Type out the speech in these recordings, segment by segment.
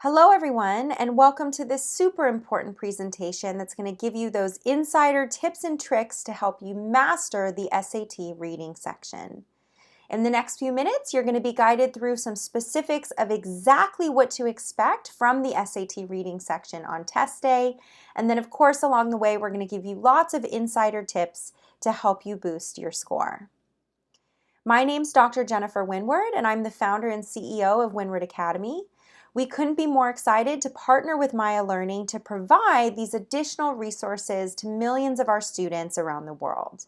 Hello everyone, and welcome to this super important presentation that's going to give you those insider tips and tricks to help you master the SAT reading section. In the next few minutes, you're going to be guided through some specifics of exactly what to expect from the SAT reading section on test day. And then of course, along the way, we're going to give you lots of insider tips to help you boost your score. My name's Dr. Jennifer Winward, and I'm the founder and CEO of Winward Academy. We couldn't be more excited to partner with Maya Learning to provide these additional resources to millions of our students around the world.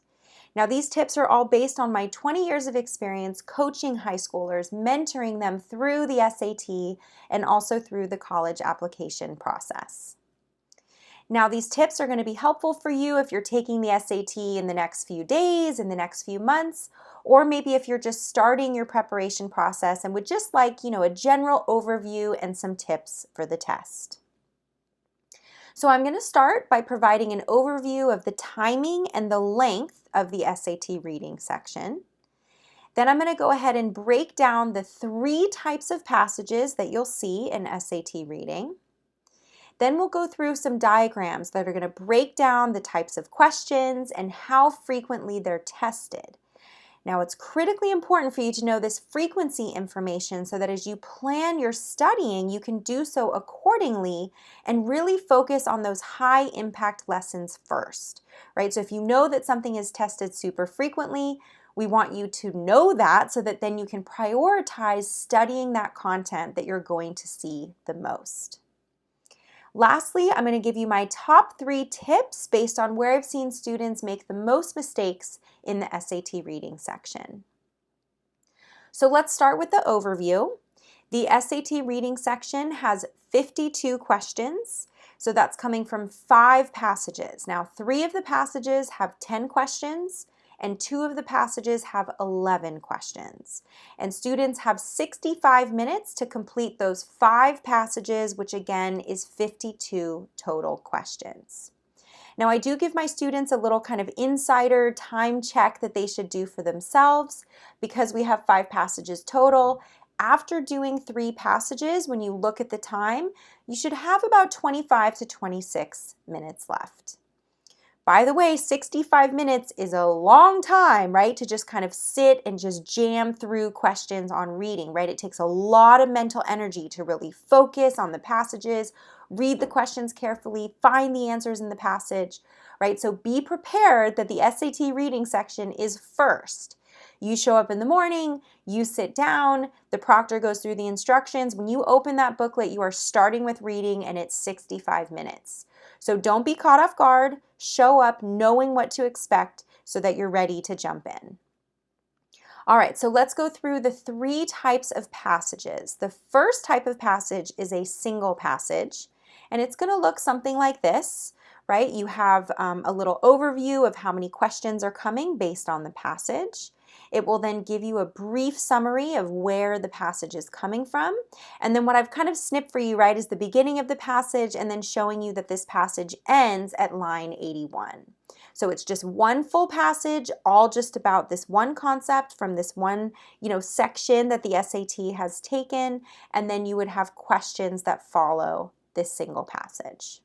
Now, these tips are all based on my 20 years of experience coaching high schoolers, mentoring them through the SAT and also through the college application process. Now, these tips are going to be helpful for you if you're taking the SAT in the next few days, in the next few months, or maybe if you're just starting your preparation process and would just like, a general overview and some tips for the test. So I'm going to start by providing an overview of the timing and the length of the SAT reading section. Then I'm going to go ahead and break down the 3 types of passages that you'll see in SAT reading. Then we'll go through some diagrams that are going to break down the types of questions and how frequently they're tested. Now, it's critically important for you to know this frequency information so that as you plan your studying, you can do so accordingly and really focus on those high impact lessons first, right? So if you know that something is tested super frequently, we want you to know that so that then you can prioritize studying that content that you're going to see the most. Lastly, I'm going to give you my top 3 tips based on where I've seen students make the most mistakes in the SAT reading section. So let's start with the overview. The SAT reading section has 52 questions. So that's coming from 5 passages. Now, 3 of the passages have 10 questions, and 2 of the passages have 11 questions. And students have 65 minutes to complete those 5 passages, which again is 52 total questions. Now, I do give my students a little kind of insider time check that they should do for themselves because we have 5 passages total. After doing 3 passages, when you look at the time, you should have about 25 to 26 minutes left. By the way, 65 minutes is a long time, right, to just kind of sit and just jam through questions on reading, right? It takes a lot of mental energy to really focus on the passages, read the questions carefully, find the answers in the passage, right? So be prepared that the SAT reading section is first. You show up in the morning, you sit down, the proctor goes through the instructions. When you open that booklet, you are starting with reading and it's 65 minutes. So don't be caught off guard. Show up knowing what to expect so that you're ready to jump in. All right, so let's go through the 3 types of passages. The first type of passage is a single passage, and it's going to look something like this, right? You have a little overview of how many questions are coming based on the passage. It will then give you a brief summary of where the passage is coming from. And then what I've kind of snipped for you, right, is the beginning of the passage and then showing you that this passage ends at line 81. So it's just one full passage, all just about this one concept from this one, section that the SAT has taken. And then you would have questions that follow this single passage.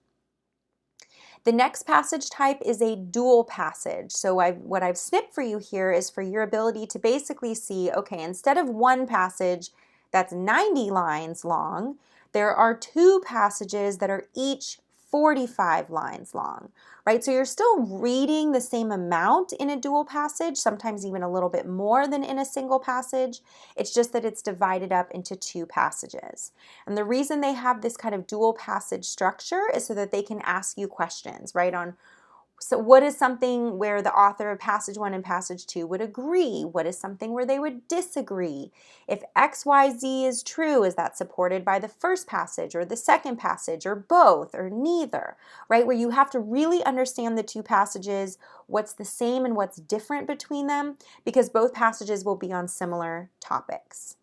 The next passage type is a dual passage. So what I've snipped for you here is for your ability to basically see, okay, instead of one passage that's 90 lines long, there are 2 passages that are each 45 lines long, right? So you're still reading the same amount in a dual passage, sometimes even a little bit more than in a single passage. It's just that it's divided up into 2 passages. And the reason they have this kind of dual passage structure is so that they can ask you questions, right? So what is something where the author of passage 1 and passage 2 would agree? What is something where they would disagree? If X, Y, Z is true, is that supported by the first passage or the second passage or both or neither, right? Where you have to really understand the 2 passages, what's the same and what's different between them, because both passages will be on similar topics.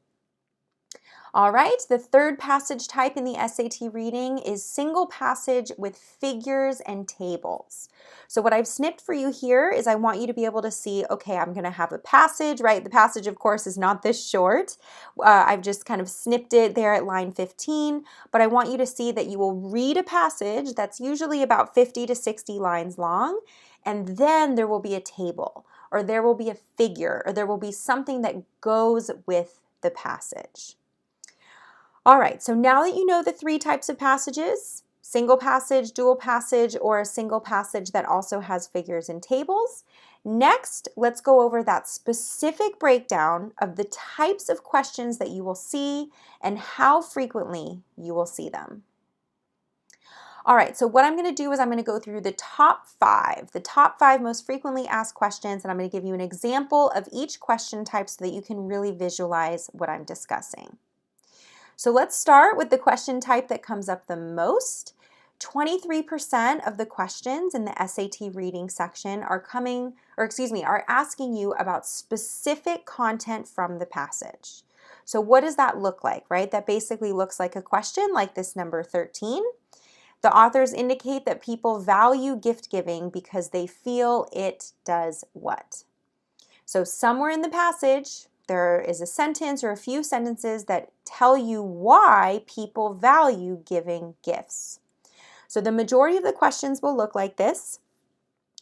All right, the third passage type in the SAT reading is single passage with figures and tables. So what I've snipped for you here is I want you to be able to see, okay, I'm going to have a passage, right? The passage, of course, is not this short. I've just kind of snipped it there at line 15, but I want you to see that you will read a passage that's usually about 50 to 60 lines long, and then there will be a table, or there will be a figure, or there will be something that goes with the passage. All right, so now that you know the three types of passages, single passage, dual passage, or a single passage that also has figures and tables, next, let's go over that specific breakdown of the types of questions that you will see and how frequently you will see them. All right, so what I'm going to do is I'm going to go through the top five most frequently asked questions, and I'm going to give you an example of each question type so that you can really visualize what I'm discussing. So let's start with the question type that comes up the most. 23% of the questions in the SAT reading section are asking you about specific content from the passage. So what does that look like, right? That basically looks like a question like this number 13. The authors indicate that people value gift giving because they feel it does what? So somewhere in the passage, there is a sentence or a few sentences that tell you why people value giving gifts. So the majority of the questions will look like this.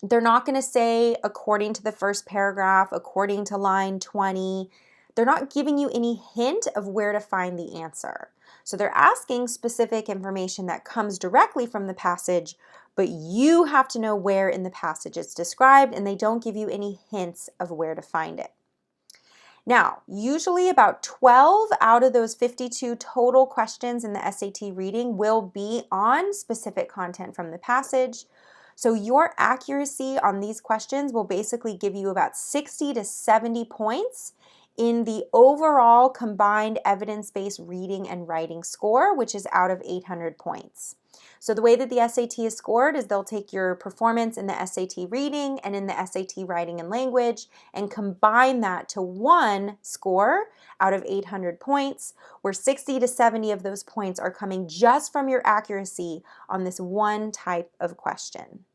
They're not going to say according to the first paragraph, according to line 20. They're not giving you any hint of where to find the answer. So they're asking specific information that comes directly from the passage, but you have to know where in the passage it's described, and they don't give you any hints of where to find it. Now, usually about 12 out of those 52 total questions in the SAT reading will be on specific content from the passage. So your accuracy on these questions will basically give you about 60 to 70 points in the overall combined evidence-based reading and writing score, which is out of 800 points. So the way that the SAT is scored is they'll take your performance in the SAT reading and in the SAT writing and language and combine that to one score out of 800 points, where 60 to 70 of those points are coming just from your accuracy on this one type of question.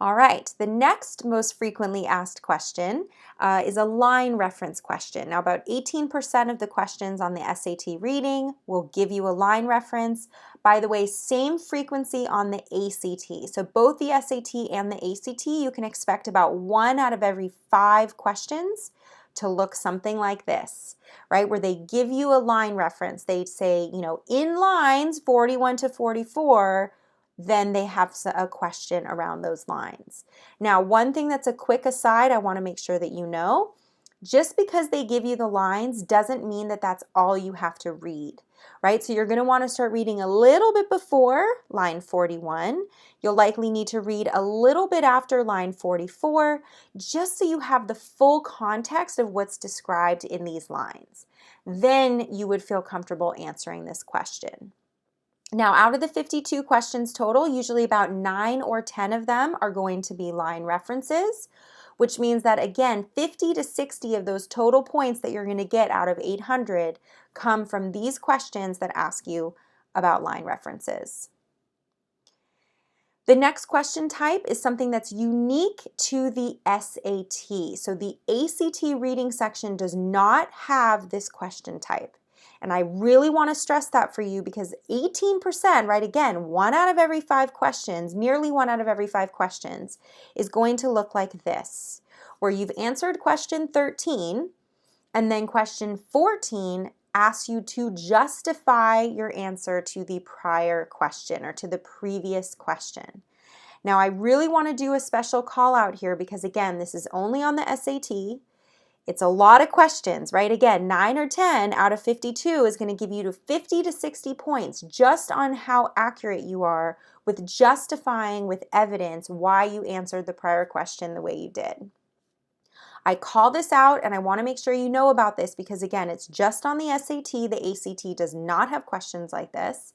All right, the next most frequently asked question is a line reference question. Now, about 18% of the questions on the SAT reading will give you a line reference. By the way, same frequency on the ACT. So both the SAT and the ACT, you can expect about 1 out of every 5 questions to look something like this, right? Where they give you a line reference. They say, in lines 41 to 44, then they have a question around those lines. Now, one thing that's a quick aside I want to make sure that you know, just because they give you the lines doesn't mean that that's all you have to read, right? So you're going to want to start reading a little bit before line 41. You'll likely need to read a little bit after line 44, just so you have the full context of what's described in these lines. Then you would feel comfortable answering this question. Now, out of the 52 questions total, usually about 9 or 10 of them are going to be line references, which means that, again, 50 to 60 of those total points that you're going to get out of 800 come from these questions that ask you about line references. The next question type is something that's unique to the SAT. So the ACT reading section does not have this question type. And I really want to stress that for you because 18%, right, again, 1 out of every 5 questions, nearly 1 out of every 5 questions is going to look like this, where you've answered question 13 and then question 14 asks you to justify your answer to the prior question or to the previous question. Now, I really want to do a special call out here because, again, this is only on the SAT. It's a lot of questions, right? Again, 9 or 10 out of 52 is going to give you 50 to 60 points just on how accurate you are with justifying with evidence why you answered the prior question the way you did. I call this out and I want to make sure you know about this because, again, it's just on the SAT. The ACT does not have questions like this.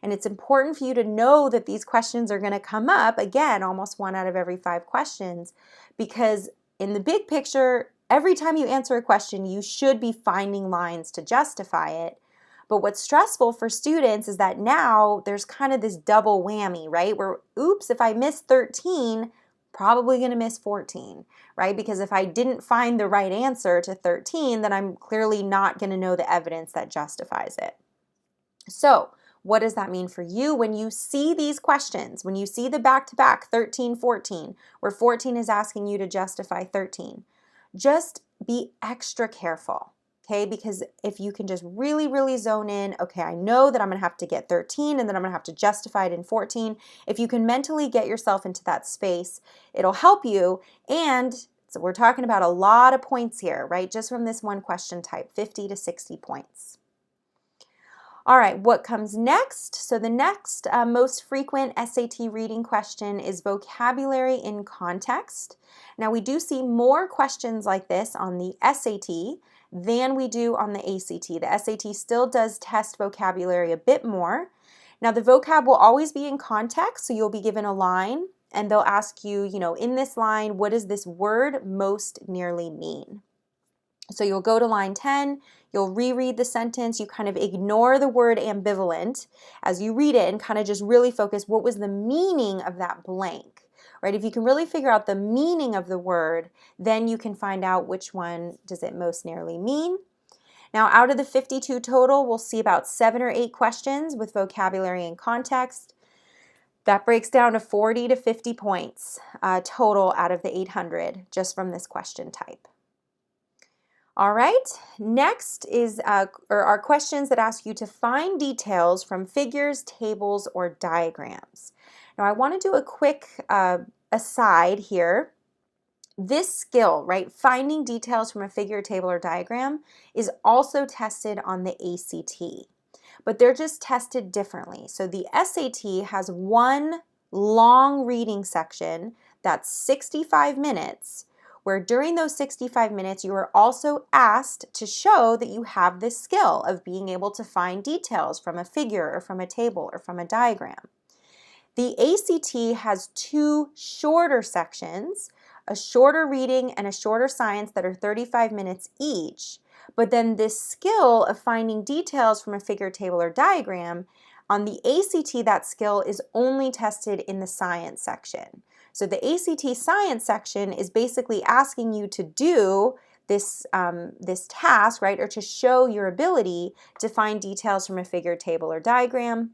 And it's important for you to know that these questions are going to come up, again, almost 1 out of every 5 questions, because in the big picture, every time you answer a question, you should be finding lines to justify it. But what's stressful for students is that now there's kind of this double whammy, right? Where, oops, if I miss 13, probably going to miss 14, right? Because if I didn't find the right answer to 13, then I'm clearly not going to know the evidence that justifies it. So what does that mean for you when you see these questions, when you see the back-to-back 13, 14, where 14 is asking you to justify 13? Just be extra careful, okay? Because if you can just really, really zone in, okay, I know that I'm going to have to get 13 and then I'm going to have to justify it in 14. If you can mentally get yourself into that space, it'll help you. And so we're talking about a lot of points here, right? Just from this one question type, 50 to 60 points. All right, what comes next? So the next most frequent SAT reading question is vocabulary in context. Now we do see more questions like this on the SAT than we do on the ACT. The SAT still does test vocabulary a bit more. Now the vocab will always be in context, so you'll be given a line and they'll ask you, in this line, what does this word most nearly mean? So you'll go to line 10, you'll reread the sentence, you kind of ignore the word ambivalent as you read it and kind of just really focus what was the meaning of that blank, right? If you can really figure out the meaning of the word, then you can find out which one does it most nearly mean. Now out of the 52 total, we'll see about 7 or 8 questions with vocabulary and context. That breaks down to 40 to 50 points total out of the 800 just from this question type. All right, next is are questions that ask you to find details from figures, tables, or diagrams. Now I want to do a quick aside here. This skill, right, finding details from a figure, table, or diagram is also tested on the ACT, but they're just tested differently. So the SAT has one long reading section that's 65 minutes, where during those 65 minutes, you are also asked to show that you have this skill of being able to find details from a figure or from a table or from a diagram. The ACT has 2 shorter sections, a shorter reading and a shorter science that are 35 minutes each, but then this skill of finding details from a figure, table, or diagram, on the ACT, that skill is only tested in the science section. So the ACT science section is basically asking you to do this, this task, right, or to show your ability to find details from a figure, table, or diagram.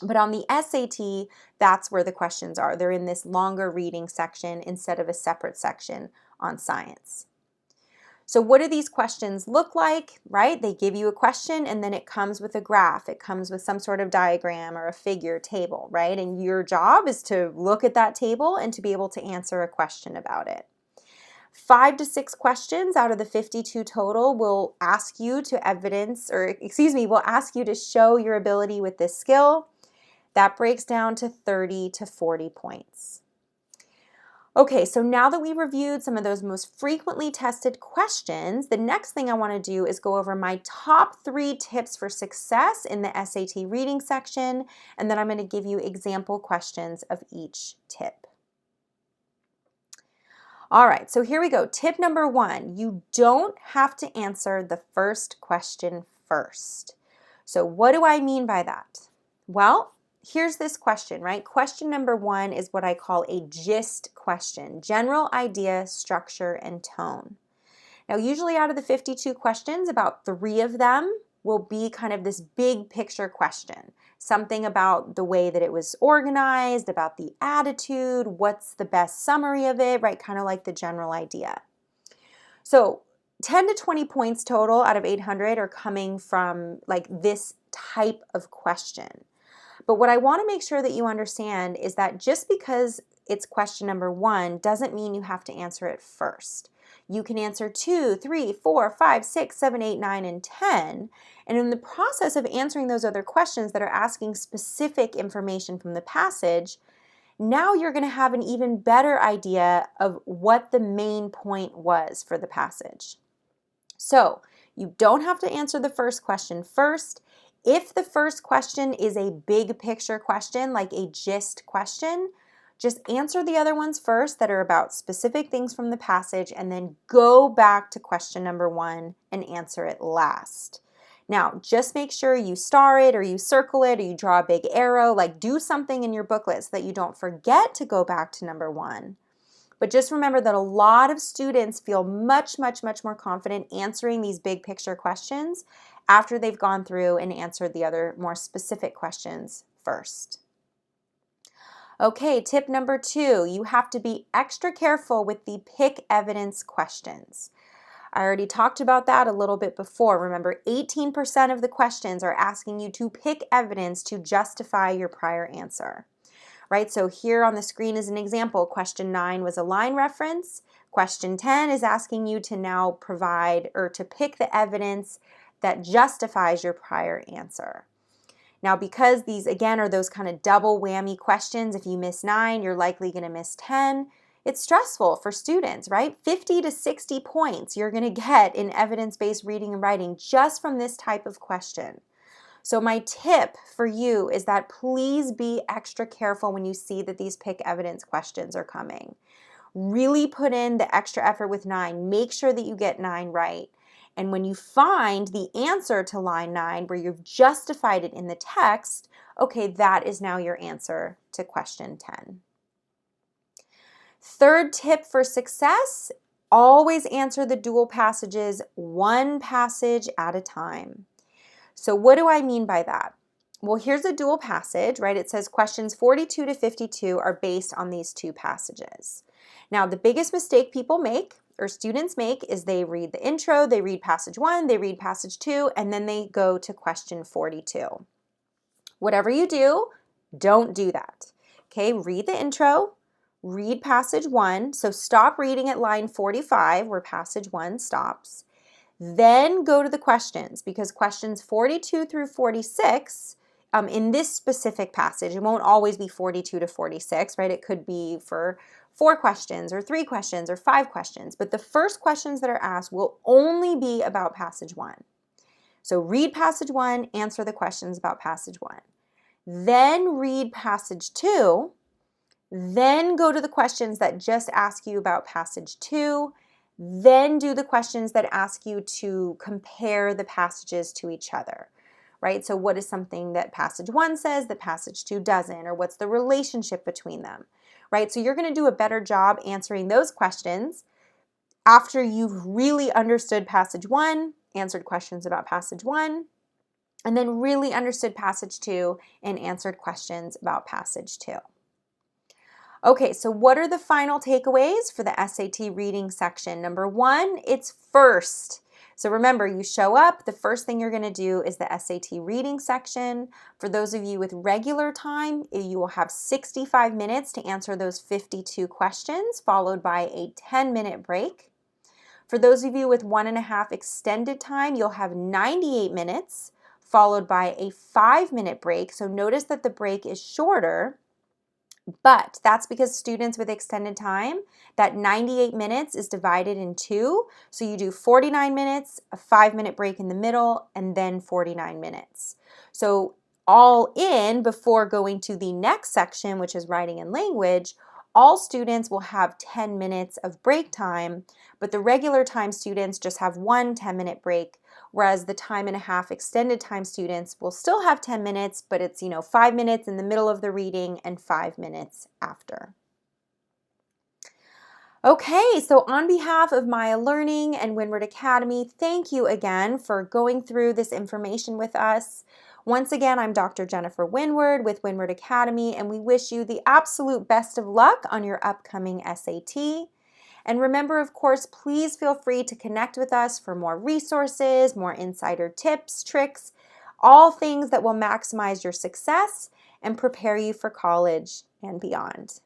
But on the SAT, that's where the questions are. They're in this longer reading section instead of a separate section on science. So what do these questions look like, right? They give you a question and then it comes with a graph. It comes with some sort of diagram or a figure table, right? And your job is to look at that table and to be able to answer a question about it. 5 to 6 questions out of the 52 total will ask you to will ask you to show your ability with this skill. That breaks down to 30 to 40 points. Okay, so now that we reviewed some of those most frequently tested questions, the next thing I want to do is go over my top 3 tips for success in the SAT reading section, and then I'm going to give you example questions of each tip. All right, so here we go. Tip number 1, you don't have to answer the first question first. So what do I mean by that? Well, here's this question, right? Question number 1 is what I call a gist question, general idea, structure, and tone. Now, usually out of the 52 questions, about 3 of them will be kind of this big picture question, something about the way that it was organized, about the attitude, what's the best summary of it, right? Kind of like the general idea. So 10 to 20 points total out of 800 are coming from like this type of question. But what I want to make sure that you understand is that just because it's question number 1 doesn't mean you have to answer it first. You can answer 2, 3, 4, 5, 6, 7, 8, 9, and 10. And in the process of answering those other questions that are asking specific information from the passage, now you're going to have an even better idea of what the main point was for the passage. So you don't have to answer the first question first. If the first question is a big picture question, like a gist question, Just answer the other ones first that are about specific things from the passage, and then go back to question number 1 and answer it last. Now, just make sure you star it or you circle it or you draw a big arrow, like do something in your booklet so that you don't forget to go back to number 1. But just remember that a lot of students feel much, much, much more confident answering these big picture questions after they've gone through and answered the other more specific questions first. Okay, tip number 2, you have to be extra careful with the pick evidence questions. I already talked about that a little bit before. Remember, 18% of the questions are asking you to pick evidence to justify your prior answer. Right, so here on the screen is an example. Question 9 was a line reference. Question 10 is asking you to now provide or to pick the evidence that justifies your prior answer. Now, because these, again, are those kind of double whammy questions, if you miss 9, you're likely going to miss 10. It's stressful for students, right? 50 to 60 points you're going to get in evidence-based reading and writing just from this type of question. So my tip for you is that please be extra careful when you see that these pick evidence questions are coming. Really put in the extra effort with 9. Make sure that you get 9 right. And when you find the answer to line 9 where you've justified it in the text, okay, that is now your answer to question 10. Third tip for success, always answer the dual passages one passage at a time. So what do I mean by that? Well, here's a dual passage, right? It says questions 42 to 52 are based on these 2 passages. Now, the biggest mistake people make, or students make, is they read the intro, they read passage 1, they read passage 2, and then they go to question 42. Whatever you do, don't do that. Okay, read the intro, read passage 1, so stop reading at line 45 where passage 1 stops. Then go to the questions, because questions 42 through 46 in this specific passage, it won't always be 42 to 46, right? It could be for 4 questions or 3 questions or 5 questions, but the first questions that are asked will only be about passage 1. So read passage 1, answer the questions about passage 1. Then read passage 2, then go to the questions that just ask you about passage 2, then do the questions that ask you to compare the passages to each other, right? So what is something that passage 1 says that passage 2 doesn't, or what's the relationship between them, right? So you're going to do a better job answering those questions after you've really understood passage 1, answered questions about passage 1, and then really understood passage 2 and answered questions about passage 2. Okay, so what are the final takeaways for the SAT reading section? Number 1, it's first. So remember, you show up, the first thing you're going to do is the SAT reading section. For those of you with regular time, you will have 65 minutes to answer those 52 questions, followed by a 10-minute break. For those of you with 1.5 extended time, you'll have 98 minutes, followed by a 5-minute break. So notice that the break is shorter. But that's because students with extended time, that 98 minutes is divided in 2. So you do 49 minutes, a 5-minute break in the middle, and then 49 minutes. So all in, before going to the next section, which is writing and language, all students will have 10 minutes of break time, but the regular time students just have one 10-minute break, whereas the 1.5 extended time students will still have 10 minutes, but it's, 5 minutes in the middle of the reading and 5 minutes after. Okay, so on behalf of Maya Learning and Winward Academy, thank you again for going through this information with us. Once again, I'm Dr. Jennifer Winward with Winward Academy, and we wish you the absolute best of luck on your upcoming SAT. And remember, of course, please feel free to connect with us for more resources, more insider tips, tricks, all things that will maximize your success and prepare you for college and beyond.